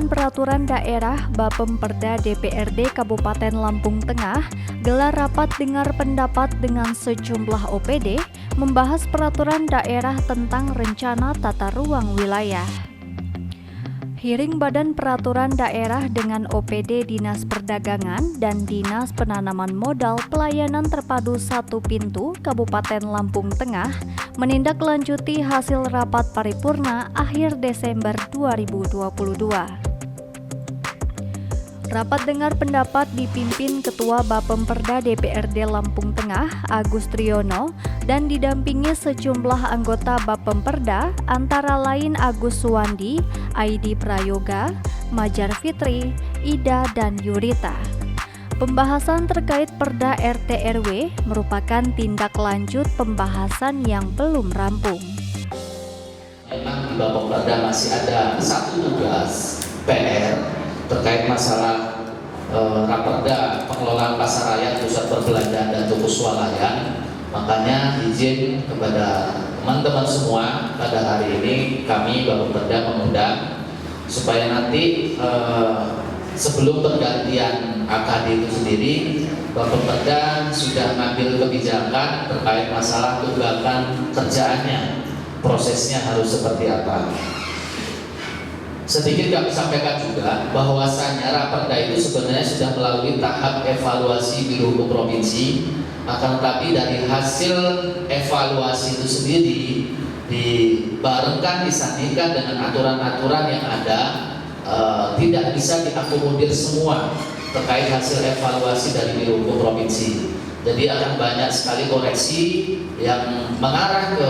Badan Peraturan Daerah Bapemperda DPRD Kabupaten Lampung Tengah gelar rapat dengar pendapat dengan sejumlah OPD membahas peraturan daerah tentang rencana tata ruang wilayah. Hearing Badan Peraturan Daerah dengan OPD Dinas Perdagangan dan Dinas Penanaman Modal Pelayanan Terpadu Satu Pintu Kabupaten Lampung Tengah menindaklanjuti hasil rapat paripurna akhir Desember 2022. Rapat dengar pendapat dipimpin Ketua Bapemperda DPRD Lampung Tengah, Agus Triyono, dan didampingi sejumlah anggota Bapemperda antara lain Agus Suwandi, Aidi Prayoga, Majar Fitri, Ida, dan Yurita. Pembahasan terkait Perda RT/RW merupakan tindak lanjut pembahasan yang belum rampung. Memang di Bapemperda masih ada satu tugas PR terkait masalah Raperda pengelolaan pasar raya, pusat perbelanjaan dan toko swalayan. Makanya izin kepada teman-teman semua pada hari ini kami Bapemperda mengundang supaya nanti sebelum pergantian AKD itu sendiri Bapemperda sudah mengambil kebijakan terkait masalah tunggakan kerjaannya, prosesnya harus seperti apa. Sedikit kami sampaikan juga bahwasanya Raperda itu sebenarnya sudah melalui tahap evaluasi Biro Hukum Provinsi, akan tetapi dari hasil evaluasi itu sendiri dibarengkan, disandingkan dengan aturan-aturan yang ada, tidak bisa diakomodir semua terkait hasil evaluasi dari Biro Hukum Provinsi. Jadi akan banyak sekali koreksi yang mengarah ke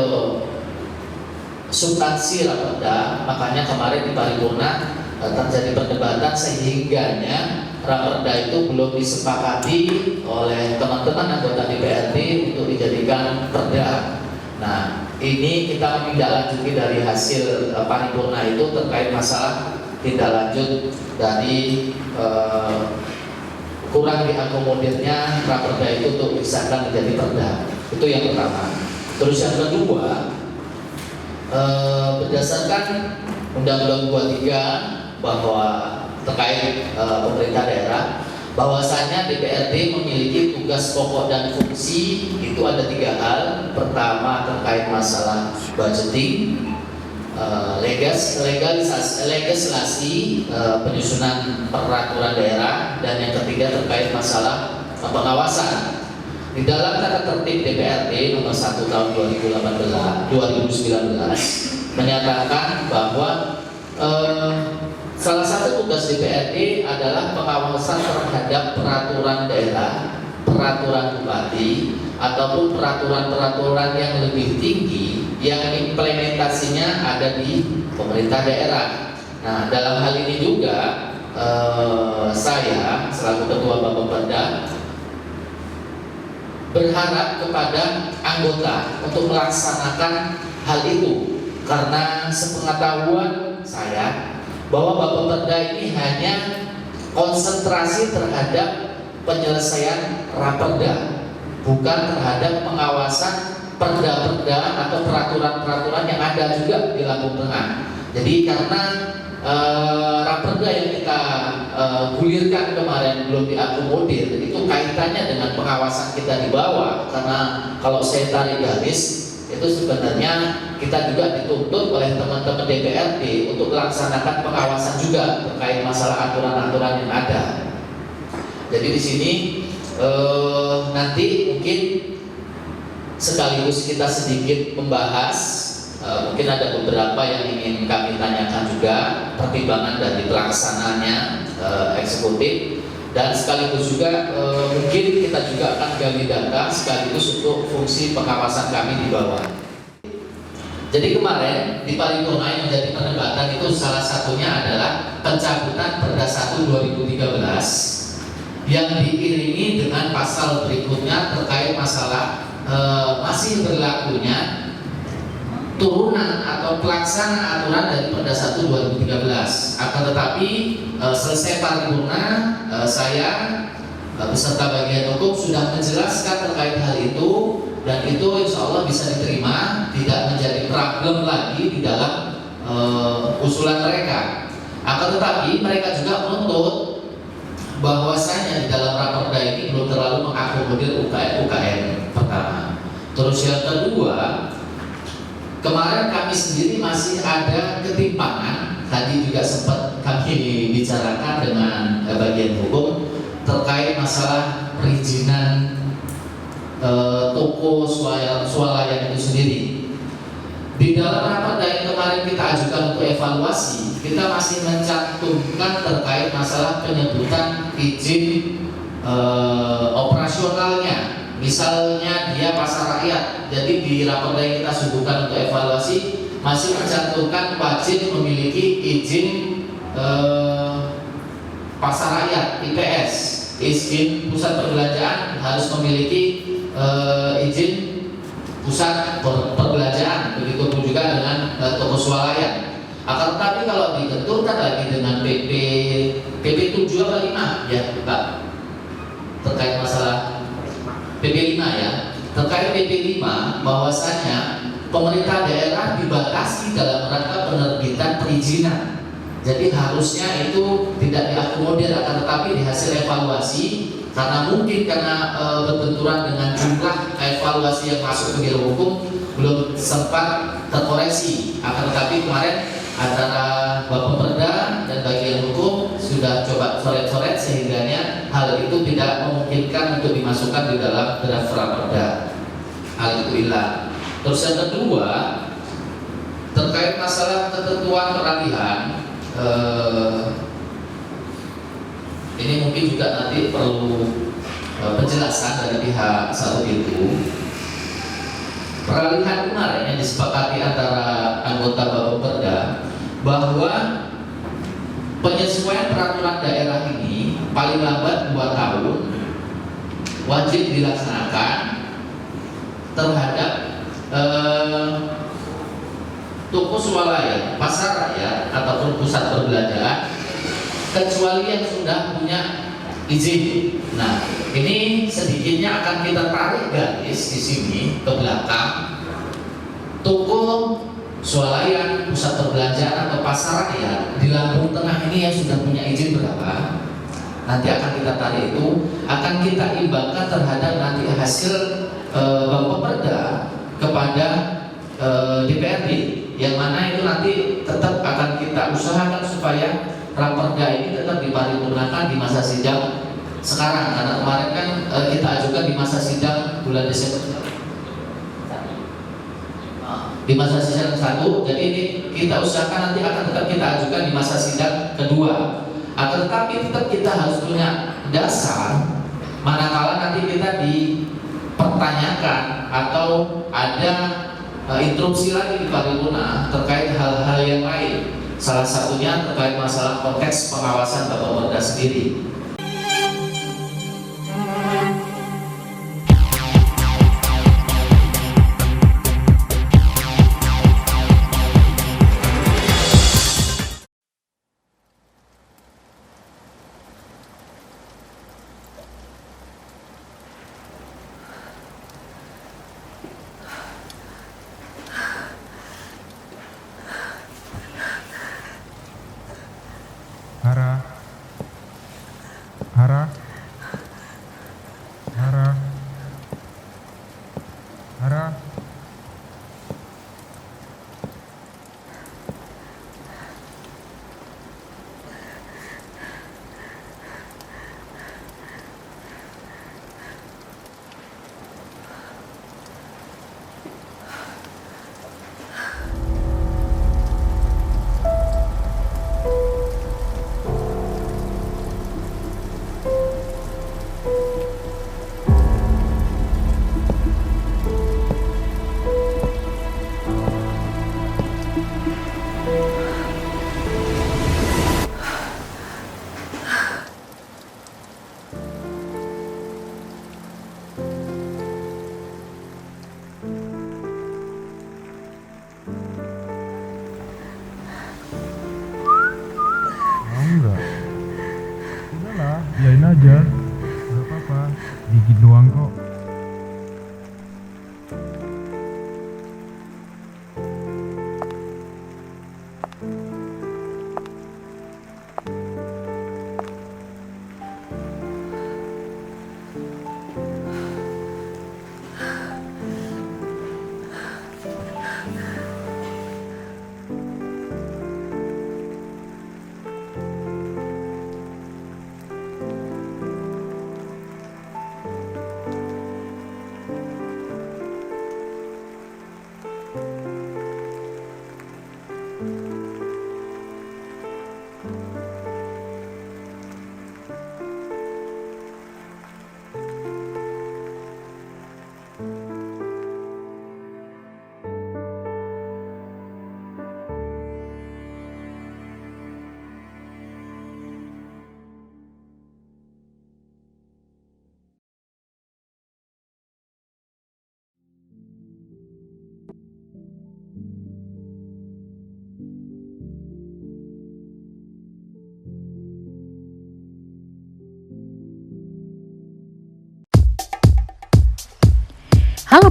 substansi Raperda. Makanya kemarin di paripurna terjadi perdebatan sehingganya Raperda itu belum disepakati oleh teman-teman anggota DPRD untuk dijadikan perda. Nah, ini kita menindaklanjuti dari hasil paripurna itu terkait masalah tindak lanjut dari kurang diakomodirnya Raperda itu untuk disahkan menjadi perda. Itu yang pertama. Terus yang kedua, berdasarkan Undang-Undang 23 bahwa terkait pemerintah daerah, bahwasanya DPRD memiliki tugas pokok dan fungsi itu ada 3 hal. Pertama terkait masalah budgeting, legislasi penyusunan peraturan daerah, dan yang ketiga terkait masalah pengawasan. Di dalam tata tertib DPRD nomor 1 tahun 2019 menyatakan bahwa salah satu tugas DPRD adalah pengawasan terhadap peraturan daerah, peraturan bupati, ataupun peraturan-peraturan yang lebih tinggi yang implementasinya ada di pemerintah daerah. Nah, dalam hal ini juga saya selaku Ketua Bapemperda berharap kepada anggota untuk melaksanakan hal itu, karena sepengetahuan saya bahwa Bapemperda ini hanya konsentrasi terhadap penyelesaian Raperda, bukan terhadap pengawasan perda-perda atau peraturan-peraturan yang ada juga di Lampung Tengah. Jadi karena Raperda yang kita gulirkan kemarin belum diakomodir, itu kaitannya dengan pengawasan kita di bawah. Karena kalau saya tarik garis, itu sebenarnya kita juga dituntut oleh teman-teman DPRD untuk melaksanakan pengawasan juga terkait masalah aturan-aturan yang ada. Jadi di sini nanti mungkin sekaligus kita sedikit membahas. Mungkin ada beberapa yang ingin kami tanyakan juga, pertimbangan dari pelaksananya eksekutif, dan sekaligus juga mungkin kita juga akan gali data sekaligus untuk fungsi pengawasan kami di bawah. Jadi kemarin di paripurna yang menjadi perdebatan itu salah satunya adalah pencabutan Perda 1 2013 yang diiringi dengan pasal berikutnya terkait masalah masih berlakunya turunan atau pelaksana aturan dari Perda 1 2013. Akan tetapi selesai paripurna, saya beserta bagian hukum sudah menjelaskan terkait hal itu, dan itu insya Allah bisa diterima, tidak menjadi problem lagi di dalam usulan mereka. Akan tetapi mereka juga menuntut bahwasanya di dalam raperda ini belum terlalu mengakomodir UKM pertama. Terus yang kedua, kemarin kami sendiri masih ada ketimpangan. Tadi juga sempat kami bicarakan dengan bagian hukum terkait masalah perizinan toko swalayan itu sendiri. Di dalam raperda yang kemarin kita ajukan untuk evaluasi, kita masih mencantumkan terkait masalah penyebutan izin operasionalnya. Misalnya dia pasar rakyat, jadi di raperda yang kita suguhkan untuk evaluasi masih mencantumkan wajib memiliki izin pasar rakyat (IPS), izin pusat perbelanjaan harus memiliki izin pusat perbelanjaan, begitu pun juga dengan toko swalayan. Akan tetapi kalau dibenturkan lagi dengan PP 7 atau 5 ya Pak, terkait masalah PP 5 ya, terkait PP 5 bahwasanya pemerintah daerah dibatasi dalam rangka penerbitan perizinan. Jadi harusnya itu tidak diakomodir, akan tetapi di hasil evaluasi karena berbenturan dengan jumlah evaluasi yang masuk ke biro hukum belum sempat terkoreksi. Akan tetapi kemarin antara Bapemperda dan bagian hukum sudah coba coret-coret sehingganya hal itu tidak memungkinkan untuk dimasukkan di dalam draft raperda. Alhamdulillah. Terus yang kedua terkait masalah ketentuan peralihan, ini mungkin juga nanti perlu penjelasan dari pihak satu itu. Peralihan kemarin yang disepakati antara anggota Bapemperda bahwa penyesuaian peraturan daerah ini paling lambat 2 tahun wajib dilaksanakan terhadap toko swalayan, pasar rakyat ataupun pusat perbelanjaan kecuali yang sudah punya izin. Nah, ini sedikitnya akan kita tarik garis di sini ke belakang. Toko swalayan, pusat perbelanjaan atau pasar rakyat di Lampung Tengah ini yang sudah punya izin berapa? Nanti akan kita tarik itu, akan kita imbangkan terhadap nanti hasil Bapemperda kepada DPRD, yang mana itu nanti tetap akan kita usahakan supaya raperda ini tetap diparipurnakan di masa sidang sekarang, karena kemarin kan kita ajukan di masa sidang bulan Desember, di masa sidang 1, jadi ini kita usahakan nanti akan tetap kita ajukan di masa sidang kedua. Akan tetapi tetap kita harus punya dasar manakala nanti kita dipertanyakan atau ada instruksi lagi di paripurna terkait hal-hal yang lain. Salah satunya terkait masalah konteks pengawasan Bapemperda sendiri. Hara. Enggak. Udahlah, biarin aja. Enggak apa-apa. Dikit doang kok.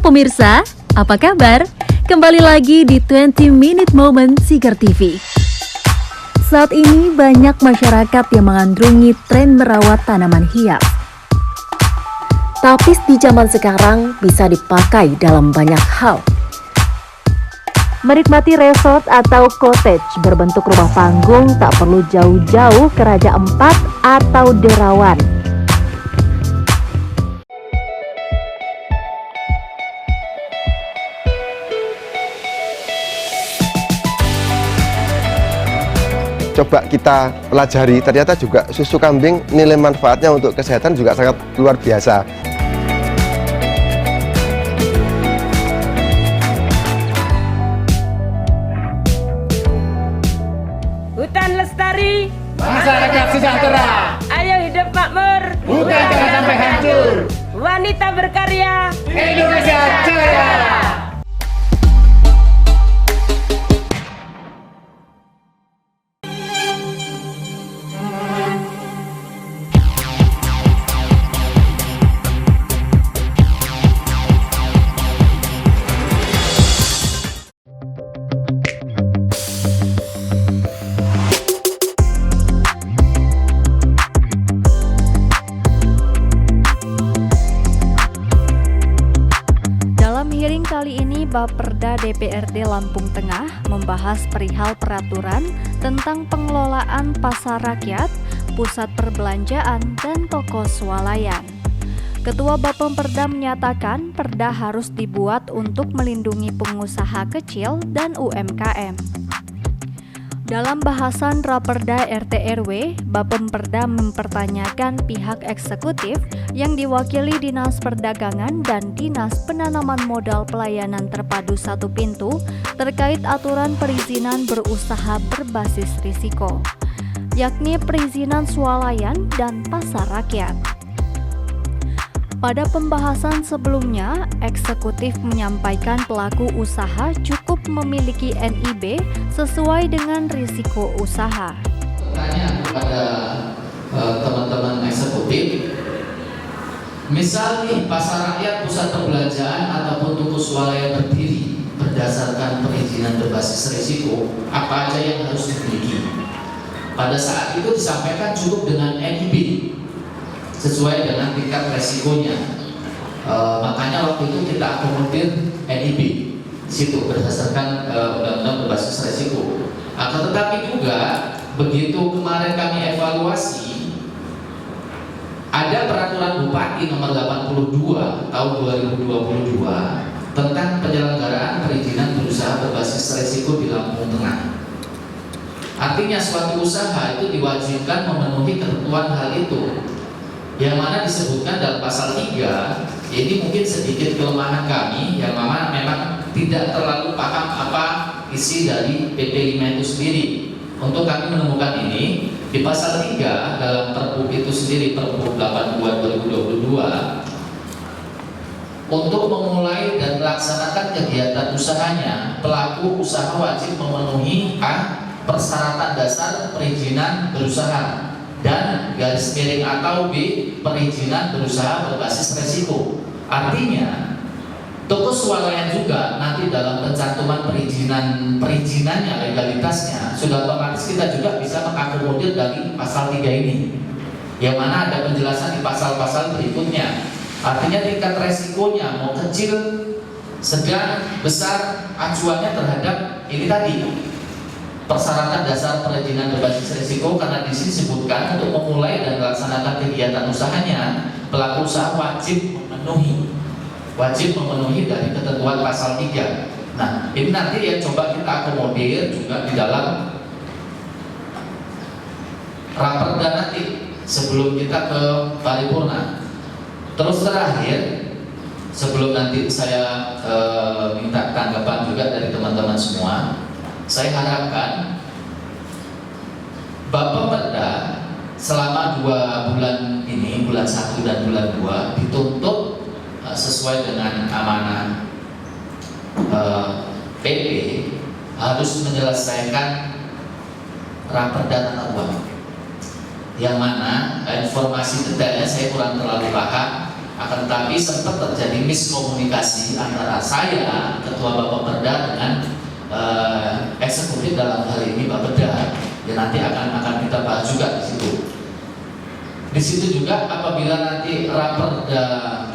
Halo pemirsa, apa kabar? Kembali lagi di 20 Minute Moment Sigar TV. Saat ini banyak masyarakat yang mengandrungi tren merawat tanaman hias. Tapis di zaman sekarang bisa dipakai dalam banyak hal. Menikmati resort atau cottage berbentuk rumah panggung tak perlu jauh-jauh ke Raja Empat atau Derawan. Coba kita pelajari, ternyata juga susu kambing nilai manfaatnya untuk kesehatan juga sangat luar biasa. Hutan lestari, masyarakat sejahtera, ayo hidup makmur, bukan jangan sampai hancur. Wanita berkarya, Indonesia jaya. Hearing kali ini Bapperda DPRD Lampung Tengah membahas perihal peraturan tentang pengelolaan pasar rakyat, pusat perbelanjaan, dan toko swalayan. Ketua Bapemperda menyatakan perda harus dibuat untuk melindungi pengusaha kecil dan UMKM. Dalam bahasan Raperda RT/RW, Bapemperda mempertanyakan pihak eksekutif yang diwakili Dinas Perdagangan dan Dinas Penanaman Modal Pelayanan Terpadu Satu Pintu terkait aturan perizinan berusaha berbasis risiko, yakni perizinan swalayan dan pasar rakyat. Pada pembahasan sebelumnya, eksekutif menyampaikan pelaku usaha cukup memiliki NIB sesuai dengan risiko usaha. Pertanyaan kepada teman-teman eksekutif, misal nih pasar rakyat, pusat perbelanjaan ataupun toko swalayan berdiri berdasarkan perizinan berbasis risiko, apa aja yang harus dimiliki? Pada saat itu disampaikan cukup dengan NIB sesuai dengan tingkat resikonya. Makanya waktu itu kita akomodir NIB situ berdasarkan undang-undang berbasis resiko. Akan tetapi juga begitu kemarin kami evaluasi, ada peraturan Bupati nomor 82 tahun 2022 tentang penyelenggaraan perizinan berusaha berbasis resiko di Lampung Tengah. Artinya suatu usaha itu diwajibkan memenuhi ketentuan hal itu, yang mana disebutkan dalam pasal 3. Ini mungkin sedikit kelemahan kami yang memang tidak terlalu paham apa isi dari PP 5 itu sendiri. Untuk kami menemukan ini di pasal 3 dalam Perpu itu sendiri, Perpu 82 2022, untuk memulai dan melaksanakan kegiatan usahanya, pelaku usaha wajib memenuhi A. persyaratan dasar perizinan berusaha, dan garis miring atau B. perizinan berusaha berbasis resiko. Artinya toko swalayan juga nanti dalam pencantuman perizinannya, legalitasnya sudah otomatis kita juga bisa mengakomodir dari pasal 3 ini, yang mana ada penjelasan di pasal-pasal berikutnya. Artinya tingkat resikonya mau kecil, sedang, besar, acuannya terhadap ini tadi, persyaratan dasar perizinan berbasis risiko, karena di sini disebutkan untuk memulai dan melaksanakan kegiatan usahanya, pelaku usaha wajib memenuhi dari ketentuan pasal 3. Nah, ini nanti yang coba kita akomodir juga di dalam raperda nanti sebelum kita ke paripurna. Terus terakhir, sebelum nanti saya minta tanggapan juga dari teman-teman semua, saya harapkan Bapemperda selama 2 bulan ini, bulan 1 dan bulan 2, dituntut sesuai dengan amanah PP harus menyelesaikan raperda tata uang, yang mana informasi detailnya saya kurang terlalu paham. Akan tetapi sempat terjadi miskomunikasi antara saya, Ketua Bapepda, dengan eksekutif dalam hal ini Bapeda. Ya nanti akan kita bahas juga di situ. Di situ juga apabila nanti raperda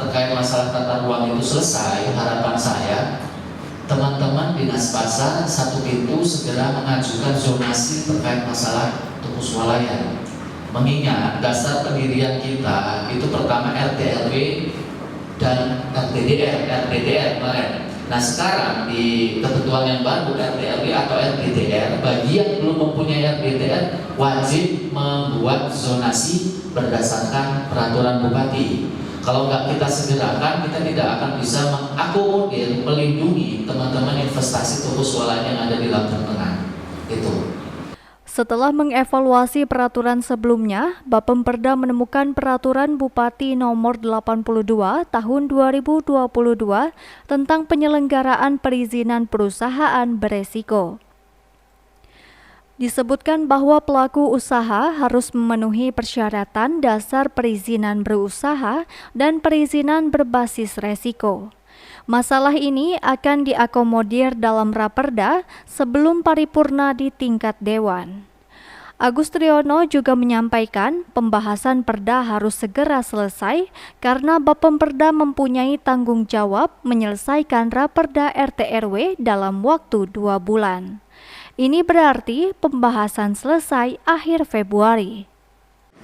terkait masalah tata ruang itu selesai, harapan saya teman-teman Dinas Pasar satu pintu segera mengajukan zonasi terkait masalah tuku swalayan. Mengingat dasar pendirian kita itu pertama RT/RW dan RTDR kemarin. Nah sekarang di ketentuan yang baru RT/RW atau RTDR, bagi yang belum mempunyai RTDR wajib membuat zonasi berdasarkan peraturan bupati. Kalau nggak kita segerakan, kita tidak akan bisa mengakomodir, melindungi teman-teman investasi tuku swalayan yang ada di Lampung Tengah. Itu. Setelah mengevaluasi peraturan sebelumnya, Bapemperda menemukan peraturan Bupati nomor 82 tahun 2022 tentang penyelenggaraan perizinan perusahaan beresiko. Disebutkan bahwa pelaku usaha harus memenuhi persyaratan dasar perizinan berusaha dan perizinan berbasis resiko. Masalah ini akan diakomodir dalam raperda sebelum paripurna di tingkat dewan. Agus Triyono juga menyampaikan pembahasan perda harus segera selesai karena Bapemperda mempunyai tanggung jawab menyelesaikan raperda RT/RW dalam waktu 2 bulan. Ini berarti pembahasan selesai akhir Februari.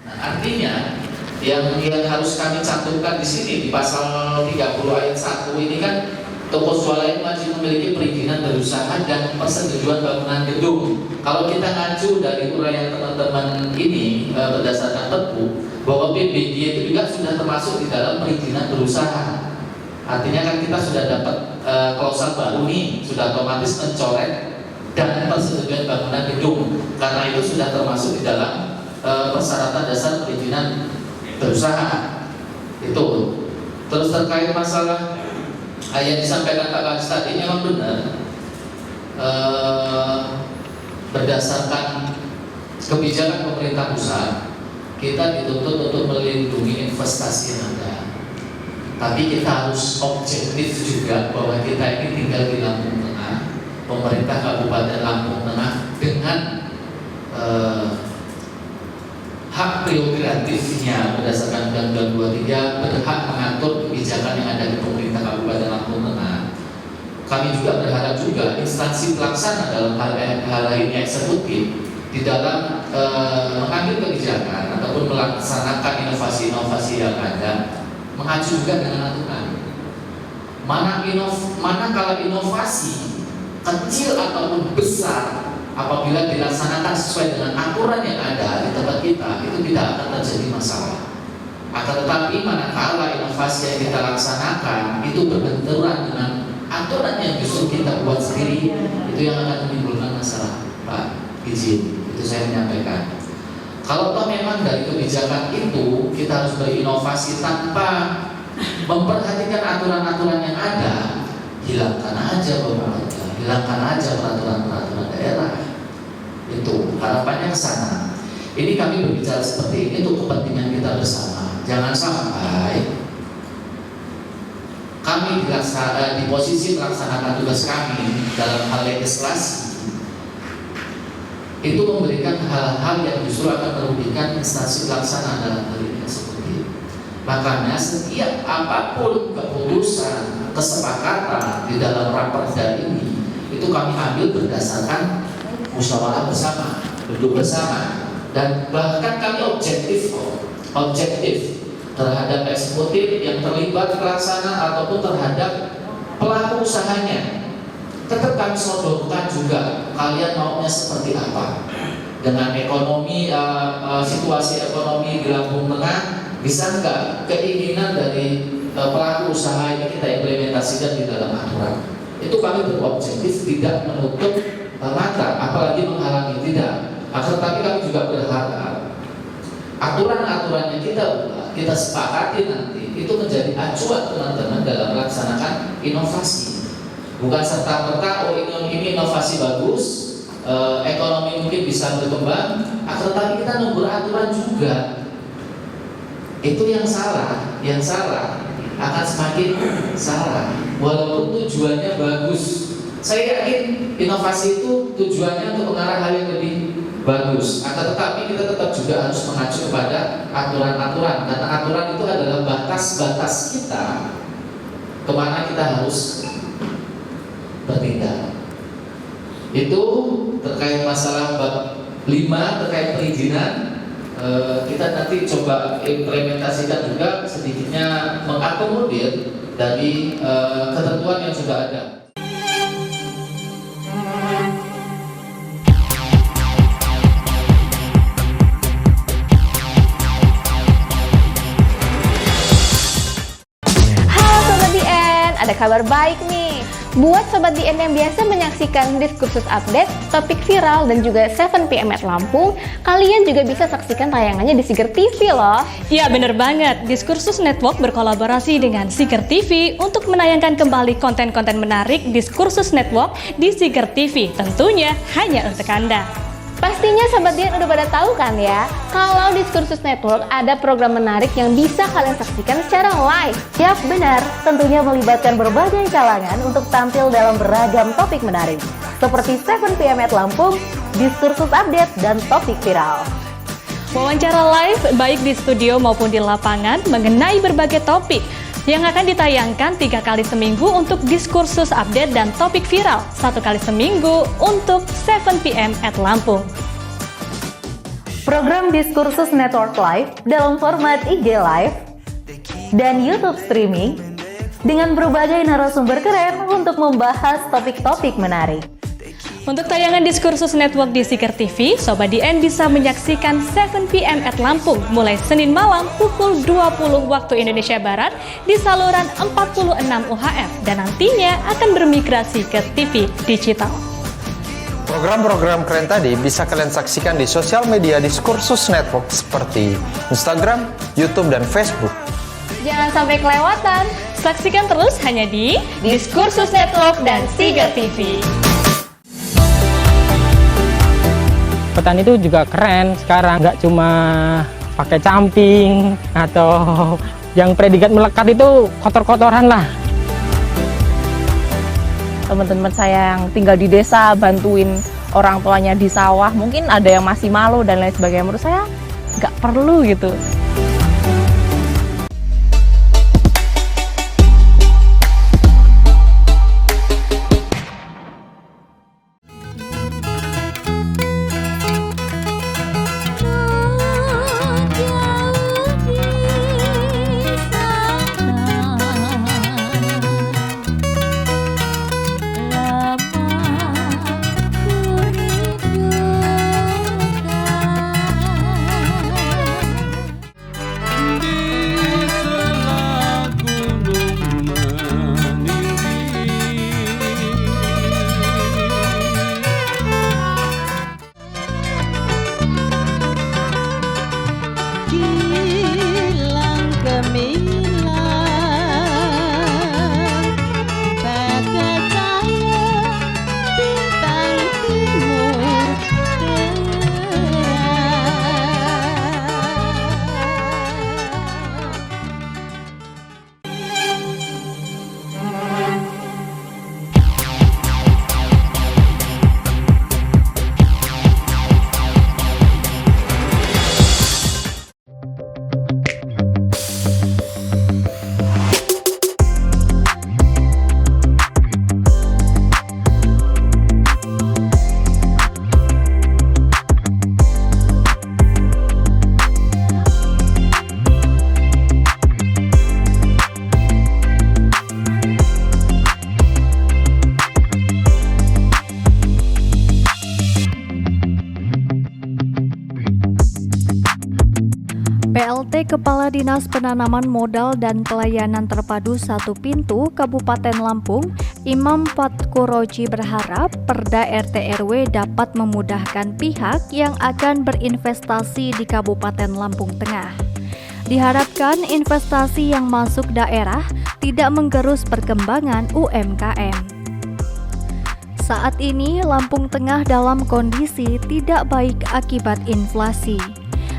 Nah, artinya yang harus kami cantumkan di sini di pasal 30 ayat 1 ini kan toko swalayan wajib memiliki perizinan berusaha dan persetujuan bangunan gedung. Kalau kita ngacu dari uraian teman-teman ini berdasarkan Perpu bahwa PBG itu juga sudah termasuk di dalam perizinan berusaha. Artinya kan kita sudah dapat klausal baru nih, sudah otomatis mencoret dan persetujuan bangunan gedung. Karena itu sudah termasuk di dalam persyaratan dasar perizinan berusaha. Itu. Terus terkait masalah yang disampaikan Pak Kadis tadi memang benar. Berdasarkan kebijakan pemerintah pusat, kita dituntut untuk melindungi investasi yang ada. Tapi kita harus objektif juga bahwa kita ini tinggal di Lampung Tengah, pemerintah Kabupaten Lampung Tengah dengan hak prerogatifnya berdasarkan Undang-Undang 23 berhak mengatur kebijakan yang ada di pemerintah Kabupaten Lampung Tengah. Kami juga berharap juga instansi pelaksana dalam hal ini eksekutif di dalam mengambil kebijakan ataupun melaksanakan inovasi-inovasi yang ada mengacu juga dengan aturan. Manakala inovasi kecil ataupun besar apabila dilaksanakan sesuai dengan aturan yang ada di tempat kita itu tidak akan terjadi masalah. Akan tetapi manakala inovasi yang kita laksanakan itu berbenturan dengan aturan yang justru kita buat sendiri, itu yang akan menimbulkan masalah. Pak, izin, itu saya menyampaikan. Kalau toh memang dari kebijakan itu kita harus berinovasi tanpa memperhatikan aturan-aturan yang ada, hilangkan aja pemerintah, hilangkan aja peraturan-peraturan daerah. Itu harapannya ke sana. Ini kami berbicara seperti ini untuk kepentingan kita bersama. Jangan sampai kami di posisi melaksanakan tugas kami dalam hal legislasi itu memberikan hal-hal yang justru akan merugikan instansi pelaksana dalam hal ini eksekutif. Makanya setiap apapun keputusan, kesepakatan di dalam raperda ini itu kami ambil berdasarkan musyawarah bersama, duduk bersama, dan bahkan kami objektif terhadap eksekutif yang terlibat pelaksana ataupun terhadap pelaku usahanya. Tetap kami sodorkan juga kalian maunya seperti apa dengan ekonomi, situasi ekonomi di Lampung Tengah, bisa nggak keinginan dari pelaku usaha ini kita implementasikan di dalam aturan. Itu kami berobjektif, tidak menutup mata, apalagi menghalangi, tidak. Tetapi kami juga berharap aturan-aturan yang kita sepakati nanti itu menjadi acuan teman-teman dalam melaksanakan inovasi. Bukan serta-merta ini inovasi bagus, ekonomi mungkin bisa berkembang, tetapi kita nunggu aturan juga. Itu yang salah. akan semakin salah. Walaupun tujuannya bagus, saya yakin inovasi itu tujuannya untuk mengarah hal yang lebih bagus. Akan tetapi kita tetap juga harus mengacu kepada aturan-aturan, karena aturan itu adalah batas-batas kita kemana kita harus bertindak. Itu terkait masalah bab 5 terkait perizinan. Kita nanti coba implementasikan juga sedikitnya mengakomodir dari ketentuan yang sudah ada. Halo Sobat DN, ada kabar baik nih. Buat Sobat DN yang biasa menyaksikan Diskursus Update, topik viral, dan juga 7pm at Lampung, kalian juga bisa saksikan tayangannya di Siger TV loh. Ya bener banget, Diskursus Network berkolaborasi dengan Siger TV untuk menayangkan kembali konten-konten menarik Diskursus Network di Siger TV, tentunya hanya untuk Anda. Pastinya Sobat DN udah pada tahu kan ya, kalau Diskursus Network ada program menarik yang bisa kalian saksikan secara live. Yap, benar. Tentunya melibatkan berbagai kalangan untuk tampil dalam beragam topik menarik. Seperti 7pm at Lampung, Diskursus Update, dan topik viral. Wawancara live baik di studio maupun di lapangan mengenai berbagai topik yang akan ditayangkan 3 kali seminggu untuk Diskursus Update dan topik viral, 1 kali seminggu untuk 7pm at Lampung. Program Diskursus Network Live dalam format IG Live dan YouTube streaming dengan berbagai narasumber keren untuk membahas topik-topik menarik. Untuk tayangan Diskursus Network di Siger TV, Sobat DN bisa menyaksikan 7pm at Lampung mulai Senin malam pukul 20 waktu Indonesia Barat di saluran 46 UHF dan nantinya akan bermigrasi ke TV digital. Program-program keren tadi bisa kalian saksikan di sosial media Diskursus Network seperti Instagram, YouTube, dan Facebook. Jangan sampai kelewatan. Saksikan terus hanya di Diskursus Network dan Siger TV. Petani itu juga keren sekarang, nggak cuma pakai camping atau yang predikat melekat itu kotor-kotoran lah. Teman-teman saya yang tinggal di desa bantuin orang tuanya di sawah, mungkin ada yang masih malu dan lain sebagainya. Menurut saya nggak perlu gitu. PLT Kepala Dinas Penanaman Modal dan Pelayanan Terpadu Satu Pintu Kabupaten Lampung, Imam Fatkuroji berharap Perda RT RW dapat memudahkan pihak yang akan berinvestasi di Kabupaten Lampung Tengah. Diharapkan investasi yang masuk daerah tidak menggerus perkembangan UMKM. Saat ini Lampung Tengah dalam kondisi tidak baik akibat inflasi.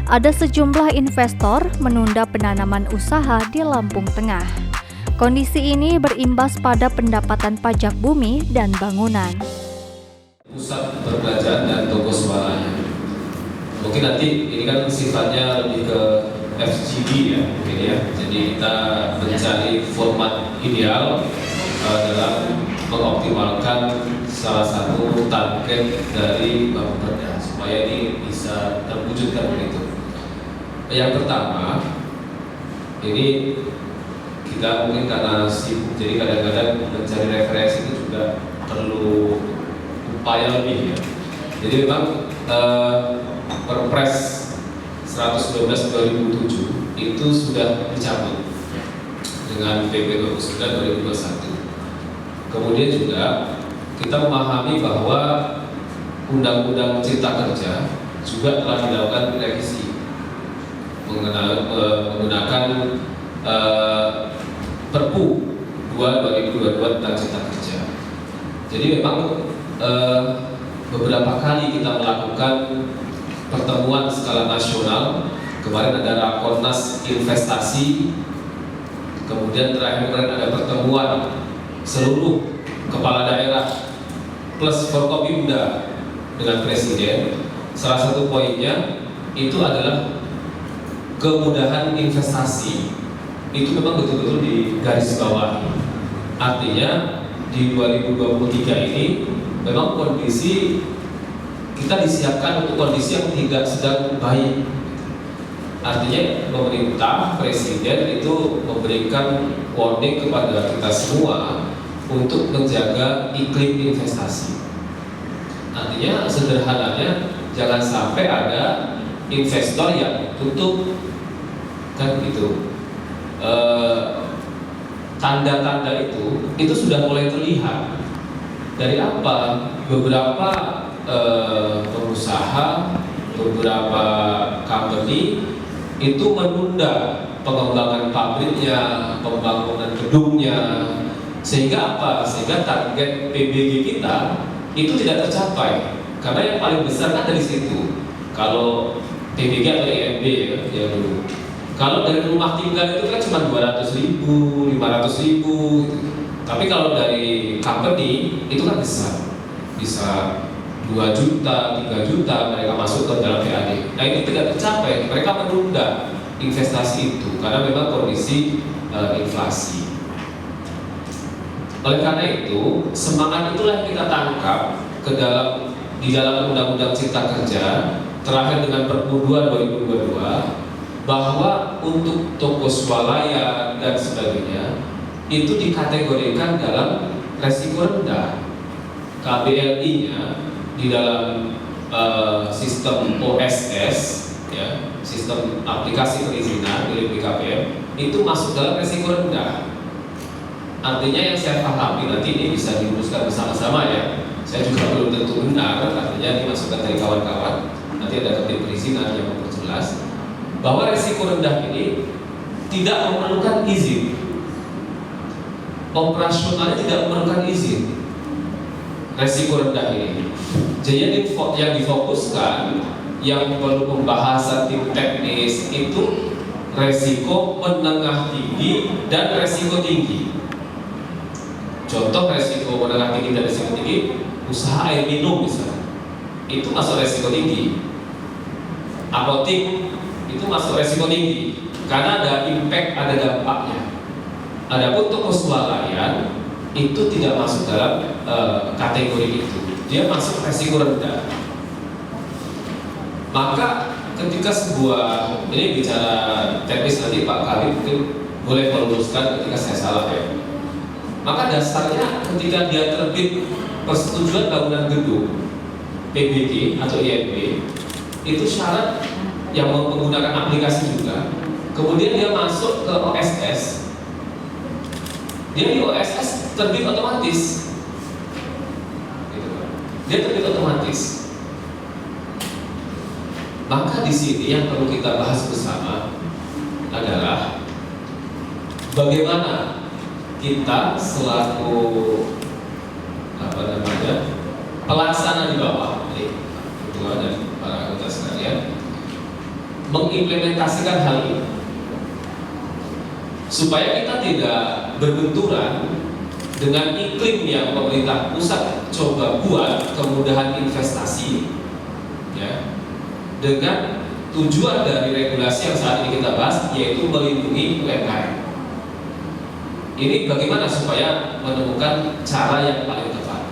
Ada sejumlah investor menunda penanaman usaha di Lampung Tengah. Kondisi ini berimbas pada pendapatan pajak bumi dan bangunan. Pusat perbelanjaan dan toko swalaya. Mungkin nanti ini kan sifatnya lebih ke FGD ya, mungkin ya. Jadi kita mencari format ideal dalam mengoptimalkan salah satu target dari Bapemperda supaya ini bisa terwujudkan begitu. Yang pertama, ini kita mungkin karena sibuk, jadi kadang-kadang mencari referensi itu juga perlu upaya lebih ya. Jadi memang Perpres 112/2007 itu sudah dicabut dengan PP 29/2021. Kemudian juga kita memahami bahwa Undang-Undang Cipta Kerja juga telah dilakukan revisi menggunakan Perpu 2/2022 tentang Cipta Kerja. Jadi memang beberapa kali kita melakukan pertemuan skala nasional. Kemarin ada Rakornas Investasi, kemudian terakhir ada pertemuan seluruh kepala daerah plus Forkopimda dengan Presiden. Salah satu poinnya itu adalah kemudahan investasi. Itu memang betul-betul di garis bawah. Artinya di 2023 ini memang kondisi kita disiapkan untuk kondisi yang tidak sedang baik. Artinya pemerintah, presiden itu memberikan warning kepada kita semua untuk menjaga iklim investasi. Artinya sederhananya jangan sampai ada investor yang tutup, kan gitu. Tanda-tanda itu sudah mulai terlihat. Dari apa? Beberapa pengusaha, beberapa company itu menunda pengembangan pabriknya, pembangunan gedungnya, sehingga apa? Sehingga target PBG kita itu tidak tercapai. Karena yang paling besar kan dari situ. Kalau PBG atau IMB ya dulu. Kalau dari rumah tinggal itu kan cuma 200.000, 500.000 gitu. Tapi kalau dari company itu kan besar, bisa 2 juta, 3 juta mereka masuk ke dalam PAD. Nah ini tidak tercapai, mereka menunda investasi itu karena memang kondisi inflasi. Oleh karena itu, semangat itulah yang kita tangkap di dalam Undang-Undang Cipta Kerja terakhir dengan Perpu 2/2022 bahwa untuk toko swalaya dan sebagainya itu dikategorikan dalam resiko rendah. KBLI-nya di dalam sistem OSS, ya, sistem aplikasi perizinan milik BKPM itu masuk dalam resiko rendah. Artinya yang saya pahami nanti ini bisa diluruskan bersama-sama ya. Saya juga belum tentu benar, artinya dimasukkan dari kawan-kawan. Nanti ada Kementerian Perizinan yang memperjelas bahwa resiko rendah ini tidak memerlukan izin. Operasionalnya tidak memerlukan izin. Resiko rendah ini. Jadi yang difokuskan, yang perlu pembahasan tim teknis itu resiko menengah tinggi dan resiko tinggi. Contoh resiko menengah tinggi dan resiko tinggi, usaha air minum misalnya, itu masuk resiko tinggi. Apotik itu masuk resiko tinggi karena ada impact, ada dampaknya. Adapun toko swalayan itu tidak masuk dalam kategori itu, dia masuk resiko rendah. Maka ketika sebuah, ini bicara teknis nanti Pak Khalid mungkin boleh meluruskan ketika saya salah ya. Maka dasarnya ketika dia terbit persetujuan bangunan gedung PBG atau IMB itu syarat yang menggunakan aplikasi juga. Kemudian dia masuk ke OSS. Dia di OSS terbit otomatis. Dia terbit otomatis. Maka di sini yang perlu kita bahas bersama adalah bagaimana kita selaku pelaksana di bawah, ketua dan para anggota sekalian, mengimplementasikan hal ini supaya kita tidak berbenturan dengan iklim yang pemerintah pusat coba buat kemudahan investasi, ya, dengan tujuan dari regulasi yang saat ini kita bahas yaitu melindungi UMKM. Ini bagaimana supaya menemukan cara yang paling tepat.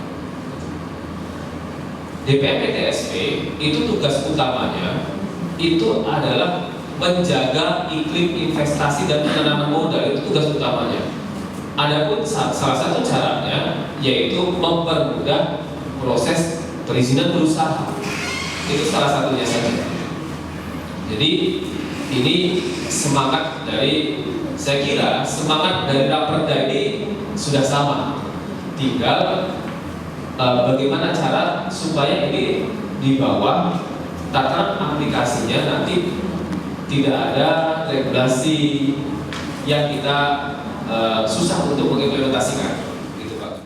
DPMPTSP itu tugas utamanya itu adalah menjaga iklim investasi dan penanaman modal, itu tugas utamanya. Adapun salah satu caranya yaitu mempermudah proses perizinan berusaha. Itu salah satunya saja. Jadi ini semangat dari, saya kira semangat dari Raperda ini sudah sama. Tinggal bagaimana cara supaya ini di bawah tataran aplikasinya nanti tidak ada regulasi yang kita susah untuk mengimplementasikan. Gitu, Pak.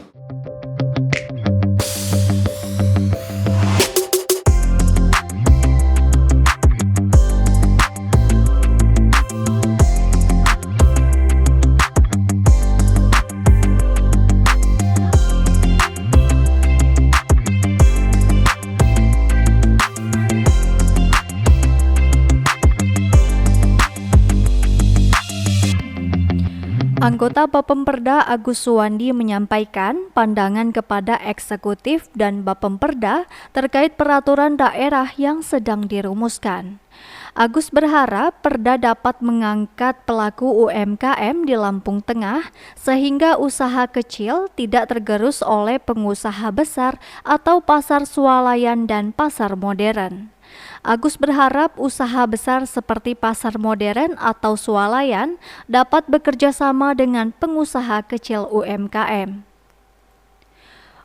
Anggota Bapemperda Agus Suwandi menyampaikan pandangan kepada eksekutif dan Bapemperda terkait peraturan daerah yang sedang dirumuskan. Agus berharap Perda dapat mengangkat pelaku UMKM di Lampung Tengah sehingga usaha kecil tidak tergerus oleh pengusaha besar atau pasar swalayan dan pasar modern. Agus berharap usaha besar seperti pasar modern atau swalayan dapat bekerja sama dengan pengusaha kecil UMKM.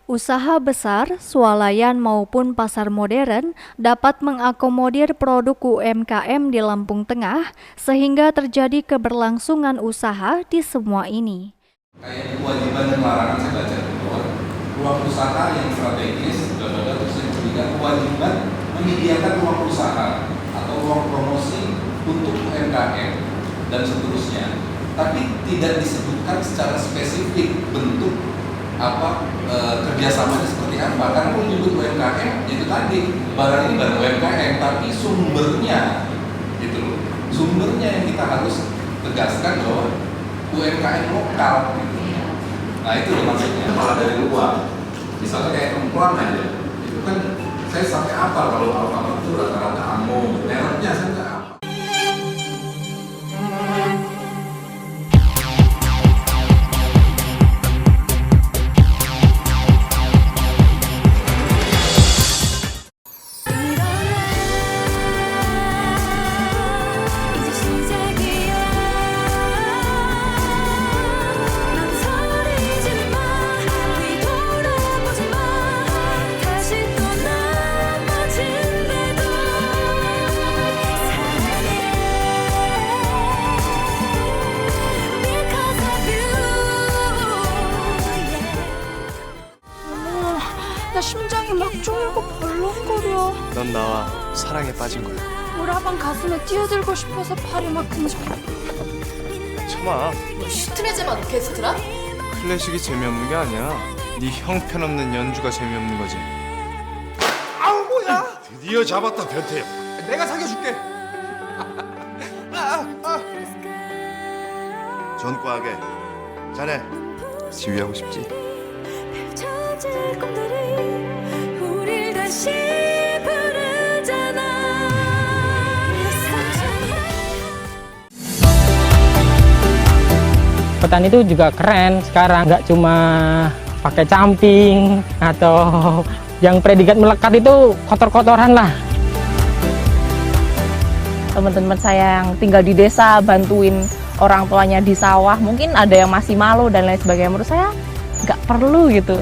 Usaha besar, swalayan maupun pasar modern dapat mengakomodir produk UMKM di Lampung Tengah sehingga terjadi keberlangsungan usaha di semua ini. Kayak kewajiban dan larangan saya baca bahwa ruang usaha yang strategis terus juga kewajiban menyediakan ruang usaha atau ruang promosi untuk UMKM dan seterusnya, tapi tidak disebutkan secara spesifik bentuk apa kerjasamanya seperti apa. Karena kalau menyebut UMKM itu tadi barang ini barang UMKM, tapi sumbernya gitu loh, sumbernya yang kita harus tegaskan bahwa UMKM lokal gitu. Nah itu loh maksudnya. Malah dari luar, misalnya kayak perempuan aja, itu kan saya sampai apa kalau Alfamart itu rata-rata Amo, mereknya saya nggak apa. 나 심장이 막 쫄고 벌렁거려. 넌 나와 사랑에 빠진 거야. 오라방 가슴에 뛰어들고 싶어서 팔이 막 근질거려. 참아. 슈트레즈만 오케스트라? 클래식이 재미없는 게 아니야. 네 형편없는 연주가 재미없는 거지. 아우 뭐야? 드디어 잡았다 변태야. 내가 사겨줄게. 전과하게. 자네 지휘하고 싶지? Petani itu juga keren sekarang, nggak cuma pakai camping atau yang predikat melekat itu kotor-kotoran lah. Teman-teman saya yang tinggal di desa bantuin orang tuanya di sawah, mungkin ada yang masih malu dan lain sebagainya. Menurut saya nggak perlu gitu.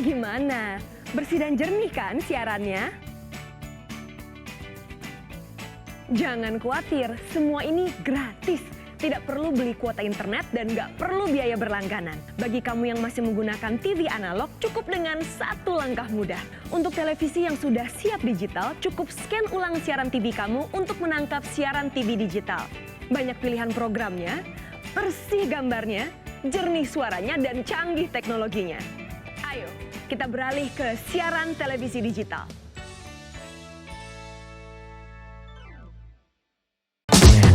Gimana? Bersih dan jernih kan siarannya? Jangan khawatir, semua ini gratis. Tidak perlu beli kuota internet dan nggak perlu biaya berlangganan. Bagi kamu yang masih menggunakan TV analog, cukup dengan satu langkah mudah. Untuk televisi yang sudah siap digital, cukup scan ulang siaran TV kamu untuk menangkap siaran TV digital. Banyak pilihan programnya, bersih gambarnya, jernih suaranya, dan canggih teknologinya. Ayo, kita beralih ke siaran televisi digital.